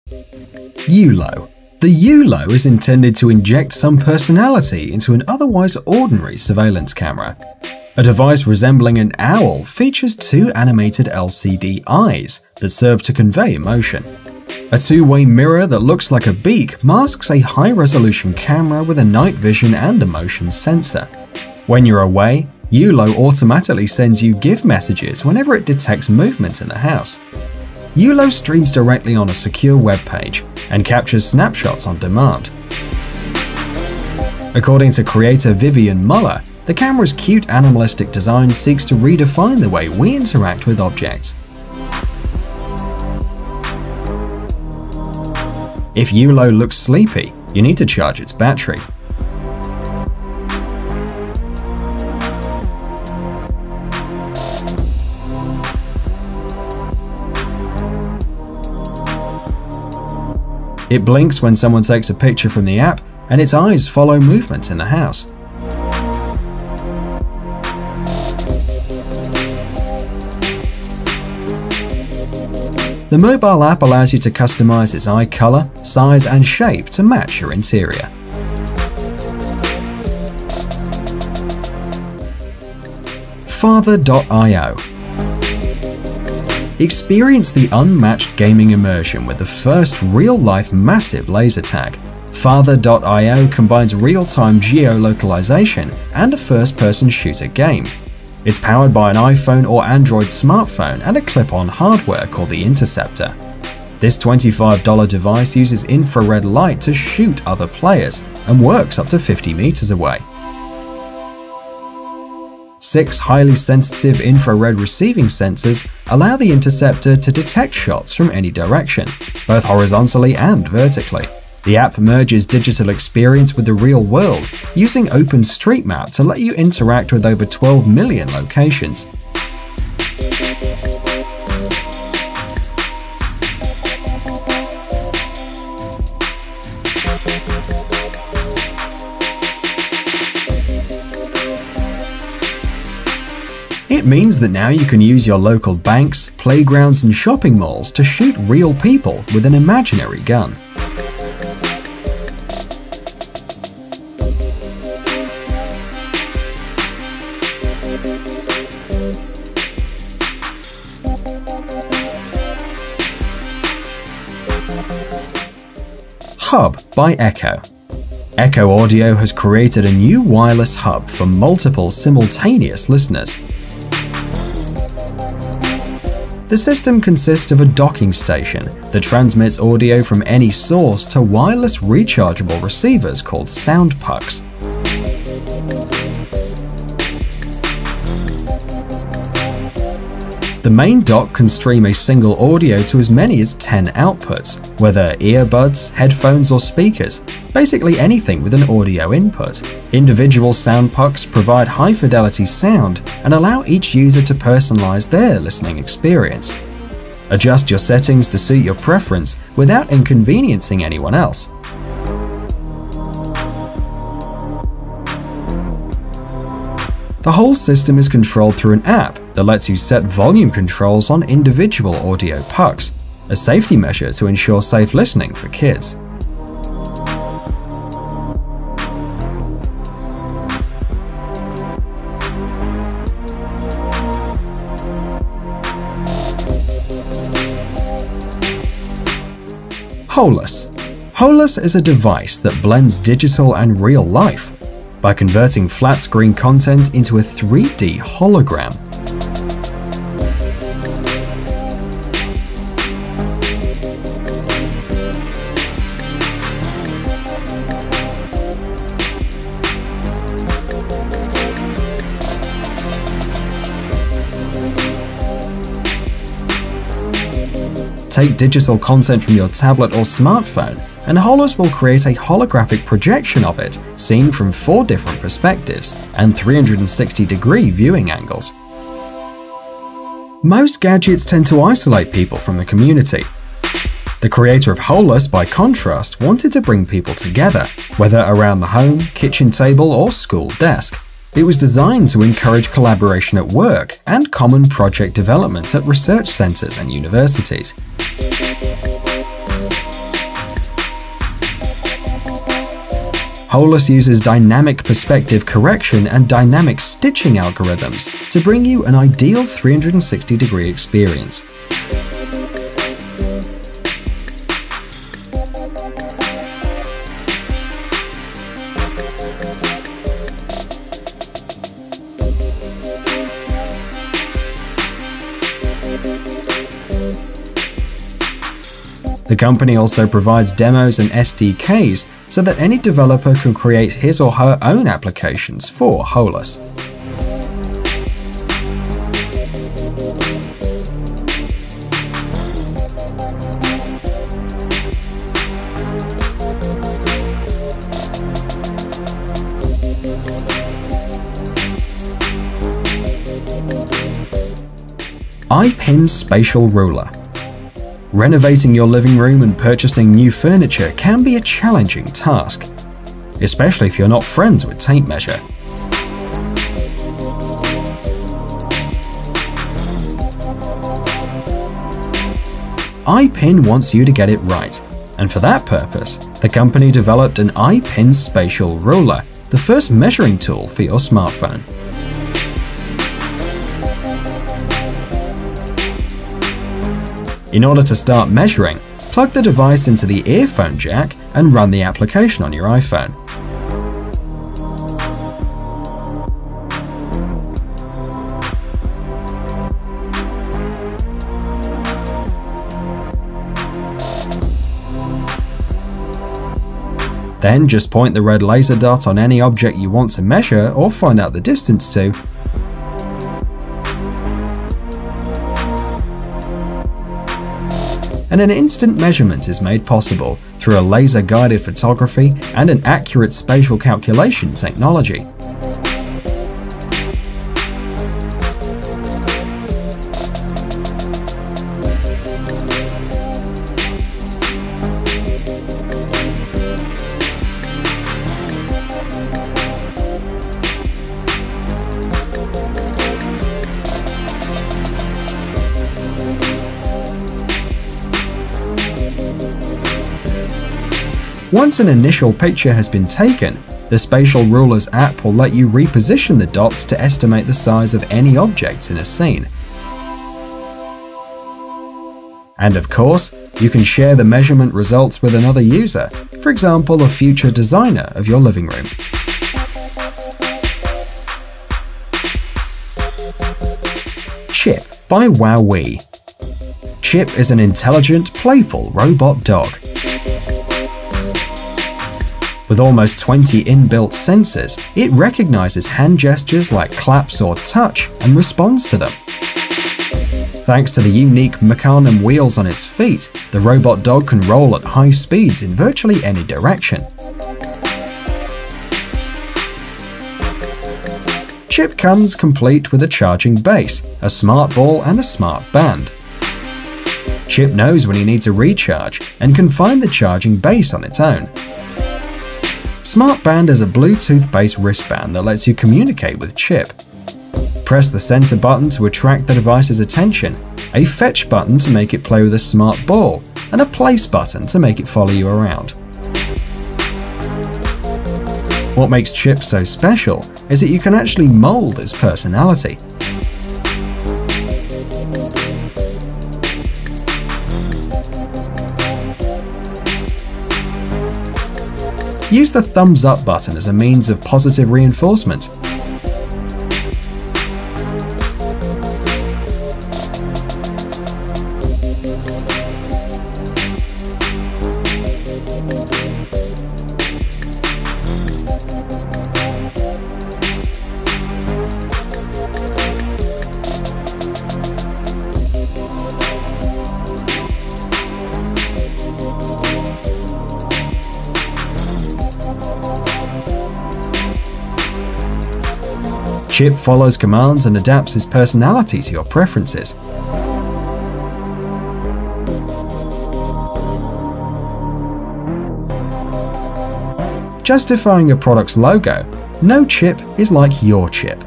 ULO. The ULO is intended to inject some personality into an otherwise ordinary surveillance camera. A device resembling an owl features two animated LCD eyes that serve to convey emotion. A two-way mirror that looks like a beak masks a high-resolution camera with a night vision and a motion sensor. When you're away, ULO automatically sends you GIF messages whenever it detects movement in the house. ULO streams directly on a secure web page and captures snapshots on demand. According to creator Vivian Muller, the camera's cute animalistic design seeks to redefine the way we interact with objects. If ULO looks sleepy, you need to charge its battery. It blinks when someone takes a picture from the app, and its eyes follow movement in the house. The mobile app allows you to customize its eye color, size, and shape to match your interior. Father.io. Experience the unmatched gaming immersion with the first real-life massive laser tag. Father.io combines real-time geolocalization and a first-person shooter game. It's powered by an iPhone or Android smartphone and a clip-on hardware called the Interceptor. This $25 device uses infrared light to shoot other players and works up to 50 meters away. 6 highly sensitive infrared receiving sensors allow the Interceptor to detect shots from any direction, both horizontally and vertically. The app merges digital experience with the real world, using OpenStreetMap to let you interact with over 12 million locations. It means that now you can use your local banks, playgrounds, and shopping malls to shoot real people with an imaginary gun. Hub by Echo. Echo Audio has created a new wireless hub for multiple simultaneous listeners. The system consists of a docking station that transmits audio from any source to wireless rechargeable receivers called sound pucks. The main dock can stream a single audio to as many as 10 outputs, whether earbuds, headphones, or speakers, basically anything with an audio input. Individual sound pucks provide high-fidelity sound and allow each user to personalize their listening experience. Adjust your settings to suit your preference without inconveniencing anyone else. The whole system is controlled through an app that lets you set volume controls on individual audio pucks, a safety measure to ensure safe listening for kids. Holus. Holus is a device that blends digital and real life by converting flat-screen content into a 3D hologram. Take digital content from your tablet or smartphone, and Holus will create a holographic projection of it, seen from 4 different perspectives and 360-degree viewing angles. Most gadgets tend to isolate people from the community. The creator of Holus, by contrast, wanted to bring people together, whether around the home, kitchen table, or school desk. It was designed to encourage collaboration at work and common project development at research centers and universities. Holus uses dynamic perspective correction and dynamic stitching algorithms to bring you an ideal 360-degree experience. The company also provides demos and SDKs so that any developer can create his or her own applications for Holus. iPin Spatial Ruler. Renovating your living room and purchasing new furniture can be a challenging task, especially if you're not friends with tape measure. iPin wants you to get it right, and for that purpose, the company developed an iPin Spatial Ruler, the first measuring tool for your smartphone. In order to start measuring, plug the device into the earphone jack and run the application on your iPhone. Then just point the red laser dot on any object you want to measure or find out the distance to, and an instant measurement is made possible through a laser-guided photography and an accurate spatial calculation technology. Once an initial picture has been taken, the Spatial Rulers app will let you reposition the dots to estimate the size of any objects in a scene. And of course, you can share the measurement results with another user, for example a future designer of your living room. Chip by Wowee. Chip is an intelligent, playful robot dog. With almost 20 inbuilt sensors, it recognizes hand gestures like claps or touch and responds to them. Thanks to the unique mechanism wheels on its feet, the robot dog can roll at high speeds in virtually any direction. Chip comes complete with a charging base, a smart ball and a smart band. Chip knows when he needs a recharge and can find the charging base on its own. Smart Band is a Bluetooth-based wristband that lets you communicate with Chip. Press the center button to attract the device's attention, a fetch button to make it play with a smart ball, and a place button to make it follow you around. What makes Chip so special is that you can actually mold his personality. Use the thumbs up button as a means of positive reinforcement. Chip follows commands and adapts his personality to your preferences. Justifying a product's logo, no chip is like your chip.